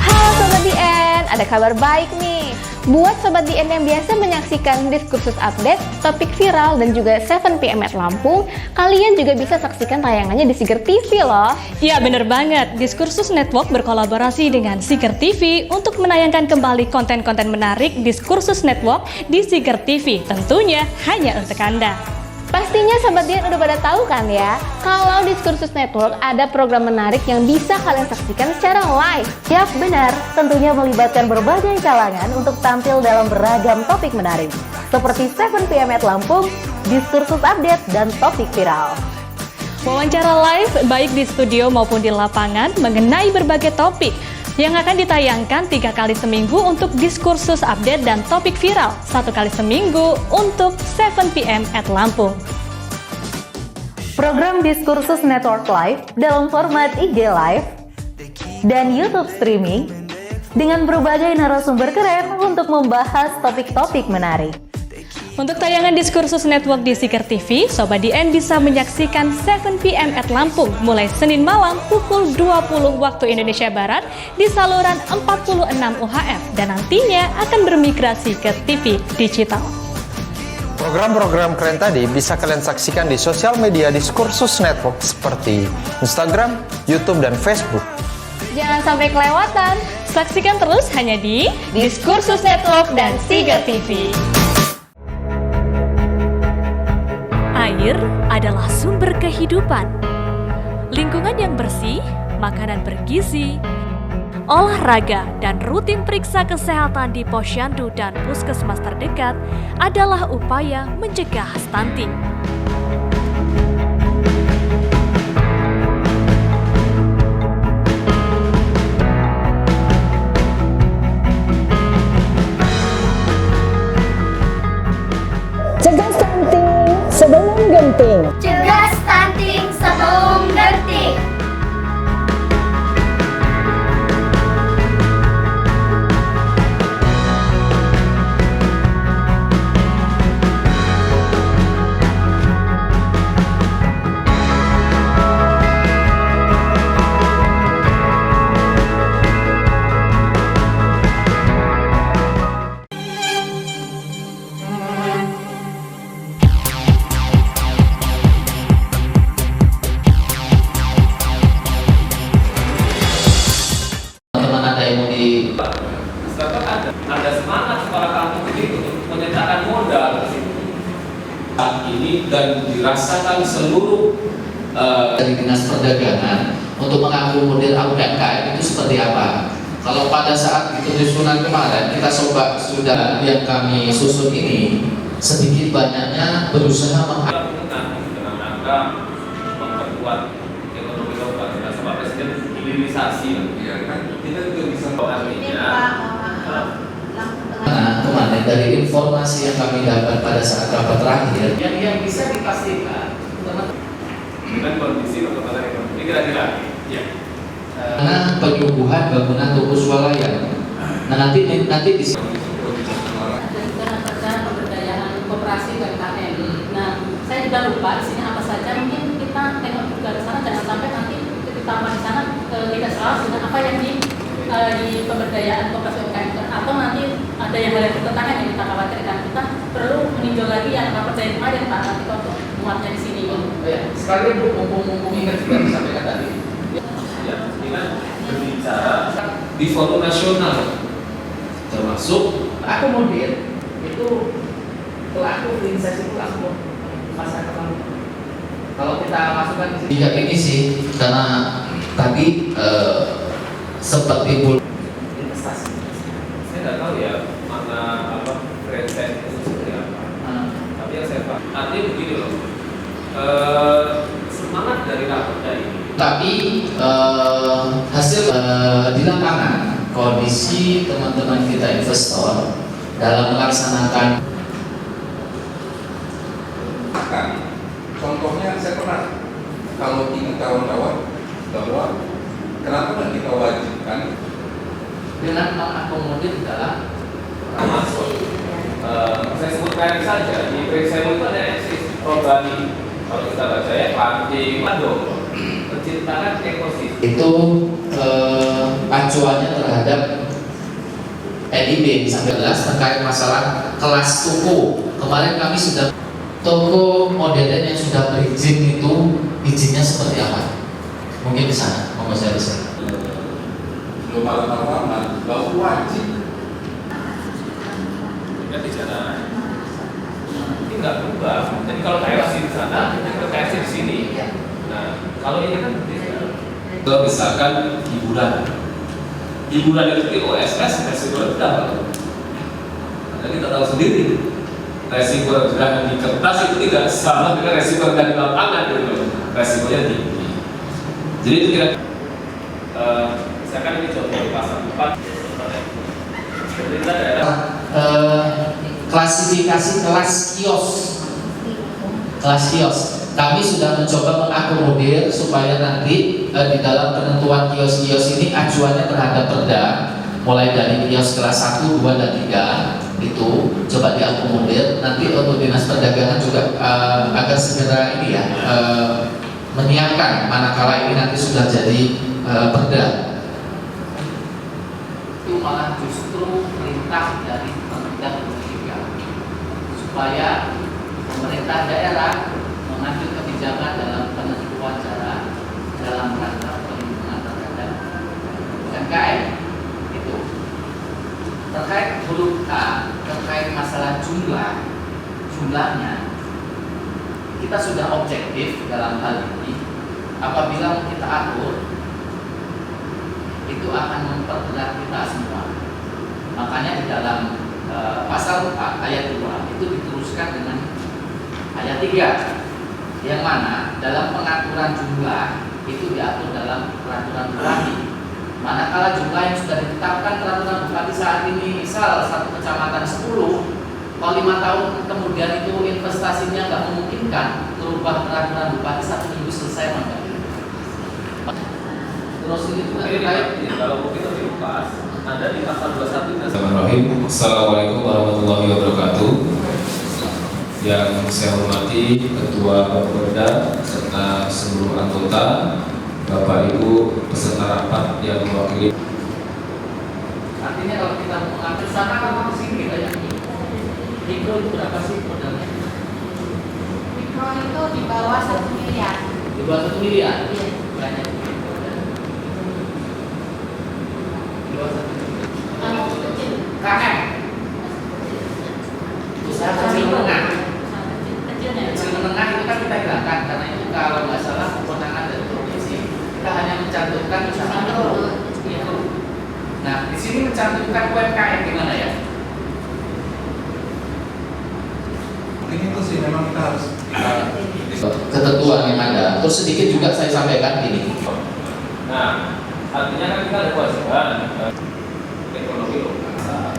Halo Sobat DN, ada kabar baik nih. Buat Sobat DN yang biasa menyaksikan diskursus update, topik viral, dan juga 7PM at Lampung, kalian juga bisa saksikan tayangannya di Siger TV loh. Ya bener banget, Diskursus Network berkolaborasi dengan Siger TV untuk menayangkan kembali konten-konten menarik Diskursus Network di Siger TV, tentunya hanya untuk Anda. Pastinya Sobat Dian udah pada tahu kan ya, kalau Diskursus Network ada program menarik yang bisa kalian saksikan secara live. Yap, benar. Tentunya melibatkan berbagai kalangan untuk tampil dalam beragam topik menarik. Seperti 7PM at Lampung, Diskursus Update, dan topik viral. Wawancara live baik di studio maupun di lapangan mengenai berbagai topik yang akan ditayangkan 3 kali seminggu untuk Diskursus Update dan topik viral, 1 kali seminggu untuk 7PM at Lampung. Program Diskursus Network Live dalam format IG Live dan YouTube streaming dengan berbagai narasumber keren untuk membahas topik-topik menarik. Untuk tayangan Diskursus Network di Siger TV, Sobat DN bisa menyaksikan 7PM at Lampung mulai Senin malam pukul 20 waktu Indonesia Barat di saluran 46 UHF dan nantinya akan bermigrasi ke TV digital. Program-program keren tadi bisa kalian saksikan di sosial media Diskursus Network seperti Instagram, YouTube, dan Facebook. Jangan sampai kelewatan. Saksikan terus hanya di Diskursus Network dan Siger TV. Air adalah sumber kehidupan. Lingkungan yang bersih, makanan bergizi, olahraga, dan rutin periksa kesehatan di posyandu dan puskesmas terdekat adalah upaya mencegah stunting. Cegah stunting sebelum genting. Cegah stunting sebelum genting. Ada semangat para kampung ini untuk menyertakan modal ini dan dirasakan seluruh dari Dinas Perdagangan untuk mengakomodir UMKM itu seperti apa? Kalau pada saat itu susunan kemarin kita coba sudah yang kami susun ini sedikit banyaknya berusaha dalam rangka memperkuat ekonomi lokal. Sama Presiden hilirisasi, ya kan kita juga bisa artinya. Nah, kemarin dari informasi yang kami dapat pada saat rapat terakhir, yang bisa dipastikan dengan kondisi perkembangan ekonomi kira-kira, ya. Karena penyuguhan bangunan toko swalayan. Nah nanti di sini pemberdayaan koperasi UMKM. Nah, saya juga lupa di sini apa saja. Mungkin kita tengok juga ke sana, jangan sampai nanti kita di sana tidak salah dengan apa yang di pemberdayaan koperasi UMKM atau nanti ada yang hal bertentangan yang kita khawatirkan. Kita perlu meninjau lagi yang rapat dari kemarin Pak, nanti untuk muatnya di sini. Sekali Bu, mumpung ingat juga disampaikan tadi. Ya, kita berbicara di forum nasional termasuk akomodir itu pelaku organisasi pelaku masyarakat. Kalau kita masukkan di sini ini sih karena tadi sempat timbul investasi. Saya nggak tahu ya mana apa franchise itu seperti apa. Tapi yang saya paham artinya begini loh. semangat dari Raperda ini. Tapi hasil di lapangan kondisi teman-teman kita investor dalam melaksanakan. Contohnya saya pernah, kalau ingat kawan-kawan bahwa kenapa nggak kita wajibkan dengan mengakomodir dalam masuk. Saya sebutkan saja di Presemo itu ada eksis probani. Kalau kita baca ya, Panti Mado menciptakan ekosistem. Itu acuannya terhadap NIB sampai terkait masalah kelas toko. Kemarin kami sudah toko modern yang sudah berizin itu izinnya seperti apa? Mungkin di sana, mau saya bisa. belum malam-malam bahwa wajib Kan di sana ini nggak berubah. Jadi kalau KRC di sana, kita KRC di sini. Nah, kalau ini kan berbeda. Kalau misalkan hiburan itu di OSS resiko rendah. Nah, kita tahu sendiri resiko rendah di kertas itu tidak sama dengan resiko rendah di lapangan gitu. Resikonya tinggi. Jadi itu kira misalkan ini contoh di pasar 4 pemerintah daerah klasifikasi kelas kios. Kami sudah mencoba mengakomodir supaya nanti di dalam penentuan kios-kios ini acuannya terhadap perda, mulai dari kios kelas 1, 2, dan 3 itu coba diakomodir. Nanti untuk Dinas Perdagangan juga agar segera ini ya menyiapkan manakala ini nanti sudah jadi perda. Itu malah justru perintah dari pemerintah lembaga supaya pemerintah daerah mengambil kebijakan dalam penentuan cara dalam rangka perlindungan terhadap UMKM. Itu terkait huruf K, terkait masalah jumlahnya kita sudah objektif dalam hal ini. Apabila kita atur itu akan memperberat kita semua. Makanya di dalam pasal 4 ayat 2 itu diteruskan dengan ayat 3 yang mana dalam pengaturan jumlah itu diatur dalam peraturan bupati. Manakala jumlah yang sudah ditetapkan peraturan bupati saat ini misal satu kecamatan 10, kalau 5 tahun kemudian itu investasinya nggak memungkinkan, merubah peraturan bupati 1 minggu selesai maka. Terus ini juga terkait kalau kita dilepas ada di pasal 21. Bismillahirrahmanirrahim. Assalamualaikum warahmatullahi wabarakatuh. Yang saya hormati Ketua Bapeda serta seluruh anggota, Bapak Ibu peserta rapat yang mewakili. Artinya kalau kita mengambil sana kalau di sini kita yang mikro itu berapa sih modalnya? Mikro itu di bawah 1 miliar. Di bawah 1 miliar? Iya. Banyak. Di bawah 1 miliar. Kalau kecil. KM. Usaha kecil menengah. Kecil menengah itu kan kita hilangkan karena itu kalau nggak salah kewenangan dari provinsi kita hanya mencantumkan usaha mikro. Nah di sini mencantumkan UMKM gimana ya? mungkin itu sih memang kita harus ketentuan yang ada. Terus sedikit juga saya sampaikan ini. Nah, artinya kan kita ada kewajiban ekonomi lokal.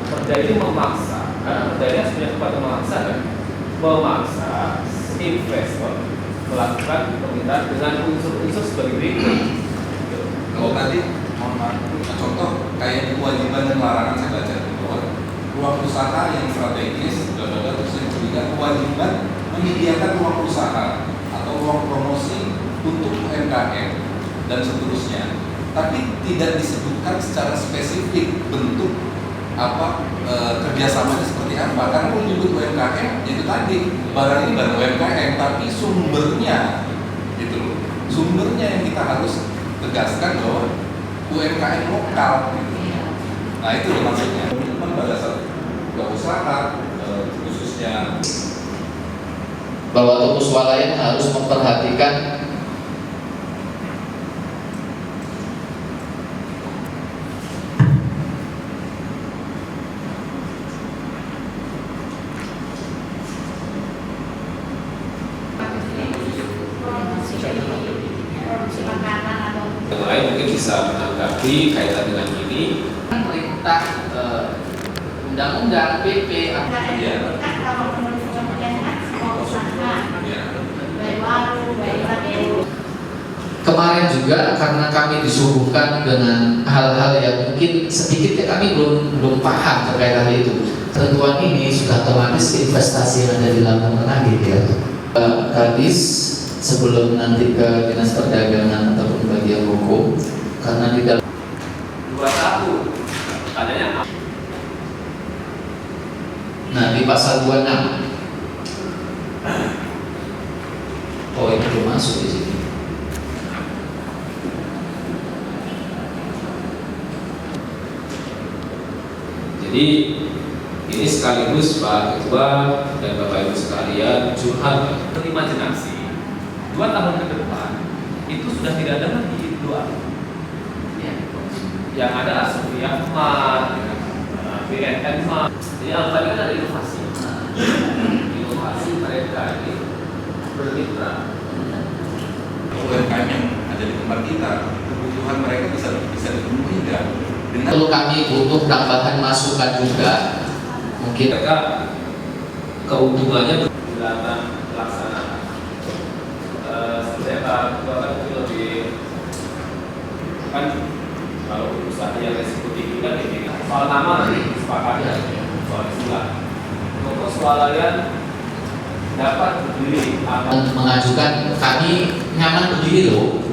Perda ini memaksa, perda ini harus punya tempat memaksa kan? Memaksa investor melakukan permintaan dengan unsur-unsur sebagai berikut. kalau tadi mohon maaf, contoh kayak kewajiban dan larangan saya baca bahwa ruang usaha yang strategis terus yang ketiga kewajiban menyediakan ruang usaha atau ruang promosi untuk UMKM dan seterusnya, tapi tidak disebutkan secara spesifik bentuk apa kerjasamanya seperti apa. Karena kalau menyebut UMKM itu tadi barang ini barang UMKM, tapi sumbernya gitu loh, sumbernya yang kita harus tegaskan bahwa UMKM lokal gitu. Nah itu loh maksudnya. Teman pada saat usaha khususnya bahwa toko swalayan harus memperhatikan bisa menanggapi kaitan dengan ini. Perintah undang-undang PP kemarin juga karena kami disuguhkan dengan hal-hal yang mungkin sedikit kami belum paham terkait hal itu. Ketentuan ini sudah otomatis investasi yang ada di Lampung Tengah gitu ya. Kadis sebelum nanti ke Dinas Perdagangan ataupun bagian hukum, karena di dalam 21 tanyanya. Nah di pasal 26. Oh itu belum masuk di sini. Jadi ini sekaligus Pak Ketua dan Bapak Ibu sekalian curhat 5 generasi 2 tahun ke depan itu sudah tidak ada lagi doa. Yang ada Sofia Ahmad, BNN Ahmad. Jadi alhamdulillah kan ada inovasi. Inovasi mereka ini bermitra. UMKM yang ada di tempat kita, kebutuhan mereka bisa dipenuhi nggak? Kalau kami butuh tambahan masukan juga, mungkin mereka keuntungannya dalam pelaksanaan. Seperti Pak Ketua kan itu lebih kan kalau usaha yang resiko tinggi kan ini soal nama nanti sepakatnya soal istilah. Pokok swalayan dapat berdiri mengajukan kami nyaman berdiri loh.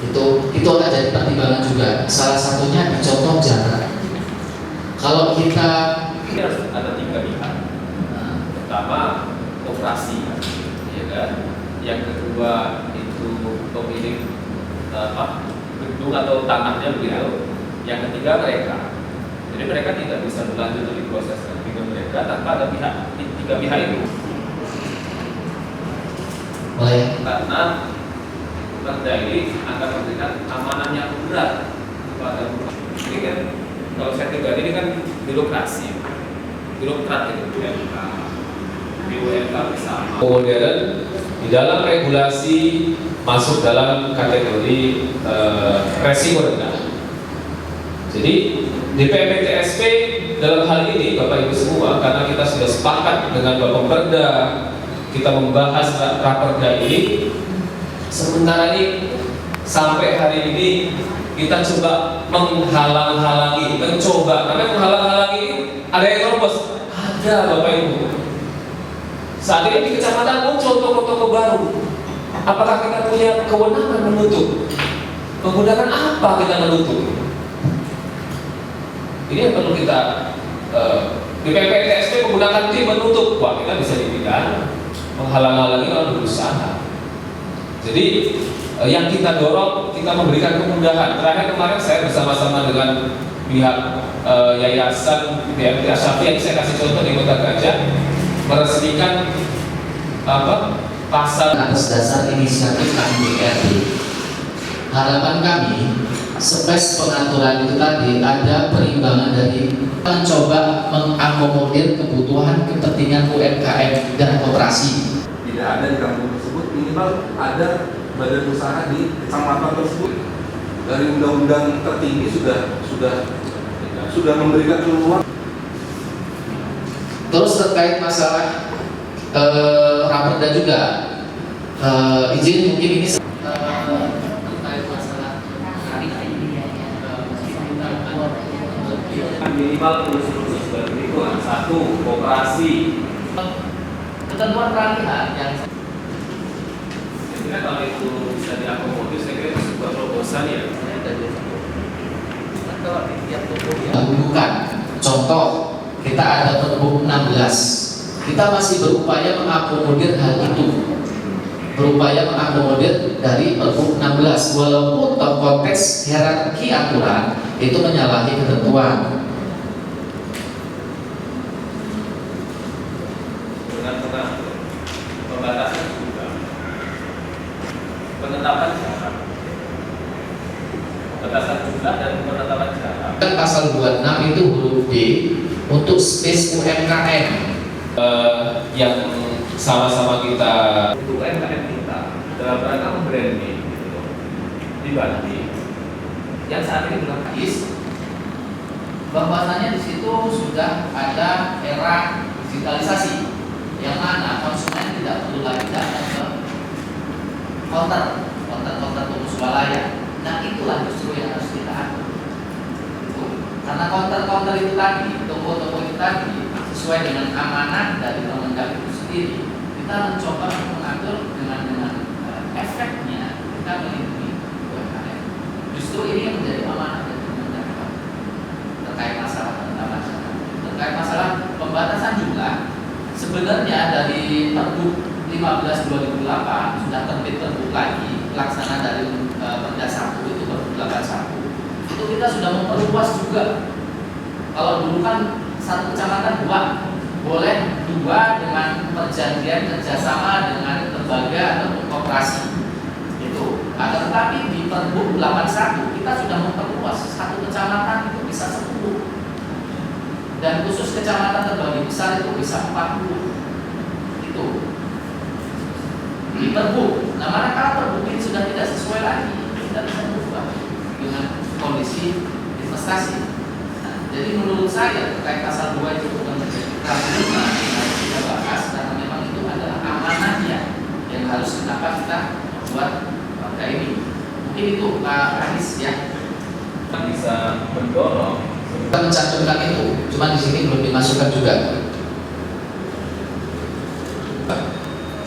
Itu akan jadi pertimbangan juga. Salah satunya di contoh jarak. Kalau kita harus ada 3 pihak. Pertama operasi, ya kan. Yang kedua itu pemilik gedung atau tanahnya begitu. Yang ketiga mereka. Jadi mereka tidak bisa berlanjut dari proses ketiga mereka tanpa ada 3 pihak itu. Karena Perda ini akan memberikan amanah yang berat kepada perusahaan. Ini kan kalau saya pribadi ini kan birokrasi, birokrat itu BUMK bersama. Modern di dalam regulasi masuk dalam kategori resiko rendah. Jadi DPMPTSP dalam hal ini Bapak Ibu semua, karena kita sudah sepakat dengan Bapak Perda, kita membahas raperda ini. Sementara ini sampai hari ini kita coba menghalang-halangi, karena menghalang-halangi ada yang terobos, ada Bapak Ibu. Saat ini di kecamatan muncul toko-toko baru. Apakah kita punya kewenangan menutup? Menggunakan apa kita menutup? Ini yang perlu kita di PPTSP menggunakan tim menutup. Wah, kita bisa dipidana, menghalang-halangi orang berusaha. Jadi yang kita dorong, kita memberikan kemudahan. Terakhir kemarin saya bersama-sama dengan pihak Yayasan BMT Asyafi, yang saya kasih contoh di Kota Gajah, meresmikan pasal atas dasar inisiatif KMDRD. Harapan kami, spes pengaturan itu tadi ada perimbangan dari mencoba mengakomodir kebutuhan kepentingan UMKM dan koperasi. Tidak ada di kampung tersebut, minimal ada badan usaha di kecamatan tersebut. Dari undang-undang tertinggi sudah memberikan peluang. Terus terkait masalah raperda juga, izin mungkin ini terkait masalah minimal unsur-unsur seperti itu. 1. Koperasi. Ketentuan peralihan yang kira kalau itu bisa diakomodir, saya kira itu sebuah terobosan ya. Bukan. Contoh, kita ada Pergub 16. Kita masih berupaya mengakomodir hal itu. Berupaya mengakomodir dari Pergub 16, walaupun konteks hierarki aturan itu menyalahi ketentuan. Pembatasan juga, penetapan jarak, batasan jumlah dan penetapan jarak. Pasal 26 itu huruf D untuk space UMKM yang sama-sama kita untuk UMKM kita dalam rangka membranding dibantu yang saat ini belum habis, bahwasanya di situ sudah ada era digitalisasi, yang mana konsumen tidak perlu lagi datang ke counter toko swalaya. Nah itulah justru yang harus kita atur. Karena counter itu tadi, toko-toko itu tadi sesuai dengan amanah dari Kemendak itu sendiri, kita mencoba mengatur dengan efeknya kita melindungi UMKM. Justru ini yang menjadi amanah dari Kemendak terkait masalah penetapan. Terkait masalah pembatasan jumlah, sebenarnya dari Pergub 15/2008 sudah terbit Pergub lagi pelaksana dari Perda 1 itu Pergub 81. Itu kita sudah memperluas juga. Kalau dulu kan satu kecamatan 2, boleh 2 dengan perjanjian kerjasama dengan lembaga atau koperasi. Itu. Akan tetapi di Pergub 81 kita sudah memperluas, satu kecamatan itu bisa 10. Dan khusus kecamatan terbagi besar itu bisa 40. Itu di Pergub. Nah, manakala Pergub ini sudah tidak sesuai lagi, kita bisa berubah dengan kondisi investasi. Nah, jadi menurut saya terkait pasal 2 itu bukan menjadi problema yang harus kita bahas, karena memang itu adalah amanahnya yang harus kenapa kita buat perda ini. Mungkin itu Pak Anies ya. Kita bisa mendorong. Kita mencantumkan itu, cuma di sini belum dimasukkan juga.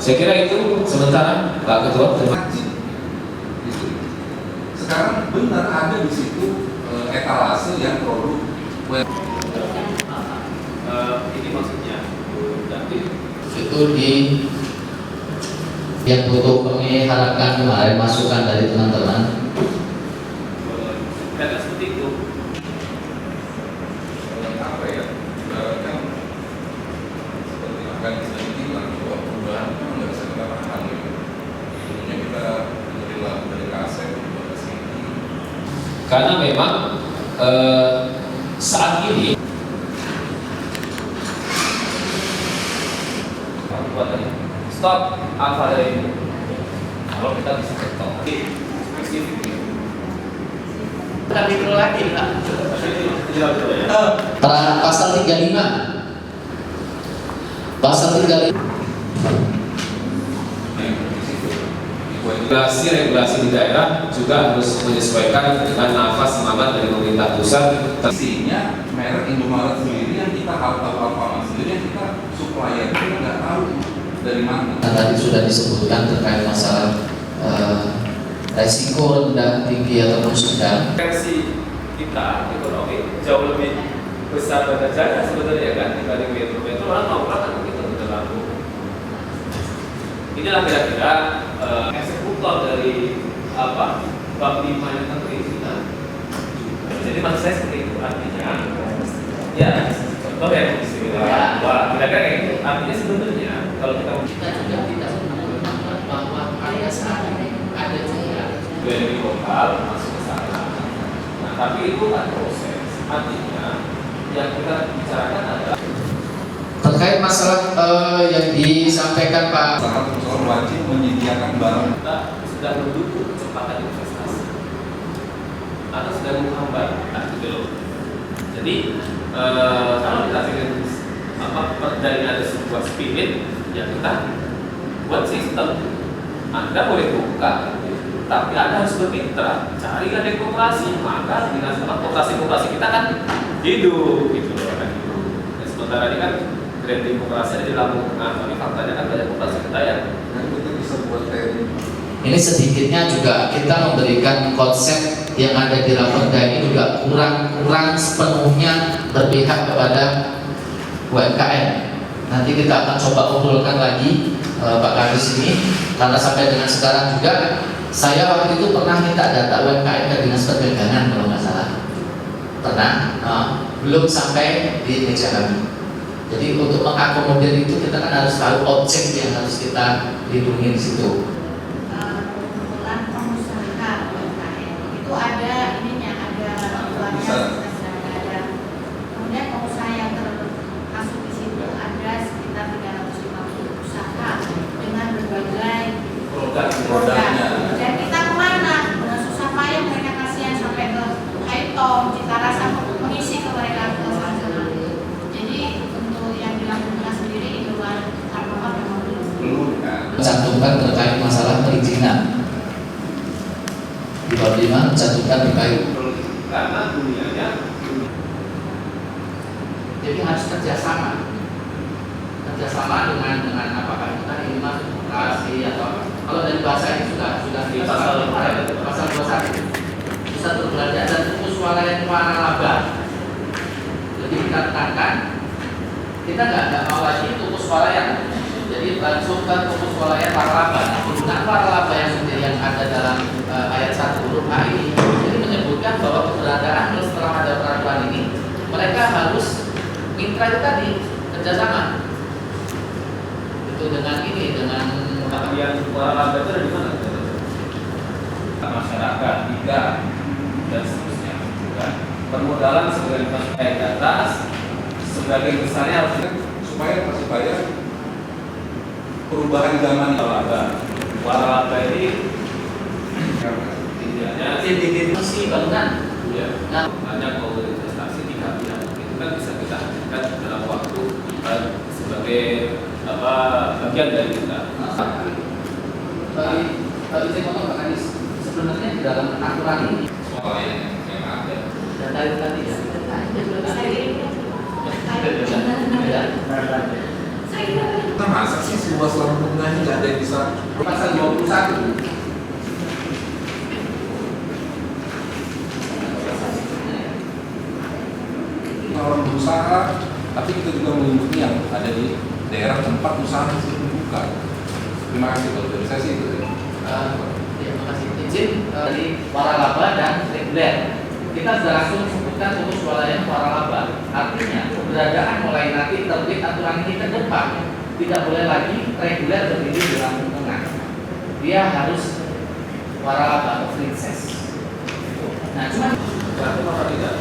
Saya kira itu sementara Pak Ketua. Sekarang benar ada di situ etalase yang produk web. Ini maksudnya itu di yang butuh kami harapkan kemarin masukan dari teman-teman. Karena seperti itu. Apa ya? Kan seperti akan kita bilang bahwa perubahan itu nggak bisa kita tahan. Sebelumnya kita dengerin lagu dari kaset ke sini. Karena memang saat ini stop alfa dari ini. Kalau kita bisa ketok, Kita mikro lagi lah. Pasal 35. Pasal 35. Regulasi di daerah juga harus menyesuaikan dengan nafas semangat dari pemerintah pusat. Isinya merek Indomaret sendiri yang kita Alfamart sendiri yang kita supplier kita nggak tahu dari mana. Nah, tadi sudah disebutkan terkait masalah resiko rendah, tinggi ataupun sedang. Versi kita ekonomi jauh lebih besar pada jaya sebenarnya kan dibanding metro orang nongkrong kita udah laku. Inilah kira-kira eksekutor dari apa bab 5 yang tadi kita. Jadi maksud saya seperti itu artinya ya contoh ya wah kira-kira kayak gitu. Artinya sebenarnya kalau kita juga tidak menemukan bahwa area saat ini ada juga dari lokal masuk ke sana. Nah tapi itu kan proses. Artinya yang kita bicarakan adalah terkait masalah yang disampaikan Pak. Soal wajib menyediakan barang. Kita sudah mendukung kecepatan investasi atau sudah menghambat, gitu loh. Jadi kalau kita ingin dari ada sebuah spirit, ya kita buat sistem. Anda boleh buka, tapi Anda harus bermitra. Carilah demokrasi, maka dengan koperasi kita kan hidup, gitu loh kan. Dan sementara ini kan grand demokrasi ada di Lampung Tengah, tapi faktanya kan banyak koperasi kita yang kita bisa buat ini sedikitnya juga kita memberikan konsep yang ada di Raperda ini juga kurang sepenuhnya berpihak kepada UMKM. Nanti kita akan coba obrolkan lagi Pak Kadis ini, karena sampai dengan sekarang juga saya waktu itu pernah minta data UMKM ke Dinas Perdagangan kalau nggak salah. Pernah, belum sampai di meja kami. Jadi untuk mengakomodir itu kita kan harus tahu objek yang harus kita lindungi di situ. Kebetulan pengusaha UMKM itu ada ininya, ada ada. Kemudian pengusaha yang termasuk di situ ada sekitar 350 usaha dengan berbagai produk. Dan kita kemana? Dengan susah payah mereka kasihan sampai ke Cantumkan terkait masalah perizinan. Di bab 5 cantumkan terkait karena dunianya. Jadi harus kerjasama dengan apakah itu tadi demokrasi atau apa. Kalau dari bahasa ini sudah di pasal 21 bisa berbelanja dan swalayan waralaba. Jadi kita tekankan kita nggak mau lagi tukus swalayan. Jadi langsung ke tukus swalayan waralaba. Penggunaan waralaba yang ada dalam ayat 1 huruf A ini, jadi menyebutkan bahwa keberadaan setelah ada peraturan ini mereka harus mitra itu tadi kerjasama. Itu dengan yang waralaba itu ada di mana? Masyarakat, tiga dan seterusnya. Permodalan sebagai di atas, sebagai besarnya harus supaya persebaya perubahan zaman waralaba ini intinya masih bangunan. Ya, banyak kalau investasi di bidang itu kan bisa kita hadirkan dalam waktu sebagai bagian dari kita. Bagi saya potong Pak Kadis, sebenarnya di dalam aturan ini soal yang ada. dan tadi ya. Kita masa sih seluas Lampung ini nggak ada yang bisa. Pasal 21. Orang berusaha, tapi kita juga melindungi yang ada di daerah tempat usaha masih dibuka. Terima kasih kalau dari saya sih itu. Terima kasih. Izin dari waralaba dan reguler. Kita sudah langsung sebutkan tukus swalayan waralaba. Artinya keberadaan mulai nanti terbit aturan ini ke depan tidak boleh lagi reguler berdiri di Lampung Tengah. Dia harus waralaba atau princess. Nah, cuma berarti apa tidak?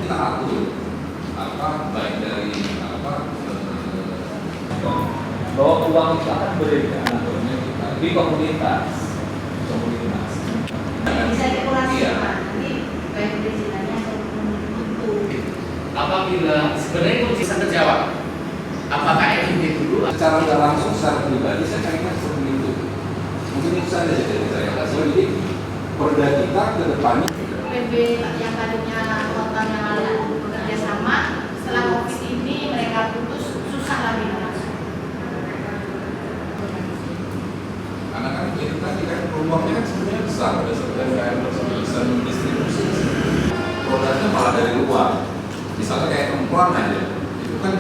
Kita atur baik dari bahwa uang itu akan beredar di komunitas. Bisa dekorasi Pak, nanti baik perizinannya atau itu. Apabila sebenarnya itu bisa terjawab, apakah FIB dulu? Secara tidak langsung, secara pribadi saya kayaknya seperti itu. Mungkin itu saja dari saya. Jadi perda kita ke depannya. PB yang tadinya total yang ada bekerja sama, setelah COVID ini mereka putus, susah lagi langsung. Karena kan itu tadi kan peluangnya kan sebenarnya besar, ada UMKM bisa mendistribusi. Produknya malah dari luar. Misalnya kayak kempuan aja, itu kan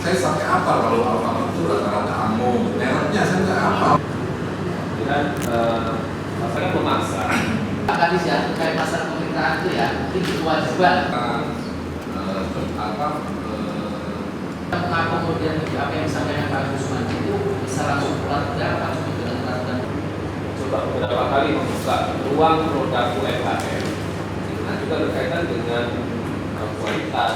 saya sampai apa kalau Alfamart itu rata-rata Amo, mereknya saya nggak apa. Dan masalah memaksa. Pak Kadis ya, terkait masalah pemerintahan itu ya, itu kewajiban. Kemudian apa yang disampaikan Pak Gusman itu bisa langsung keluar berapa dengan peraturan. Coba beberapa kali membuka ruang produk UMKM itu kan juga berkaitan dengan kualitas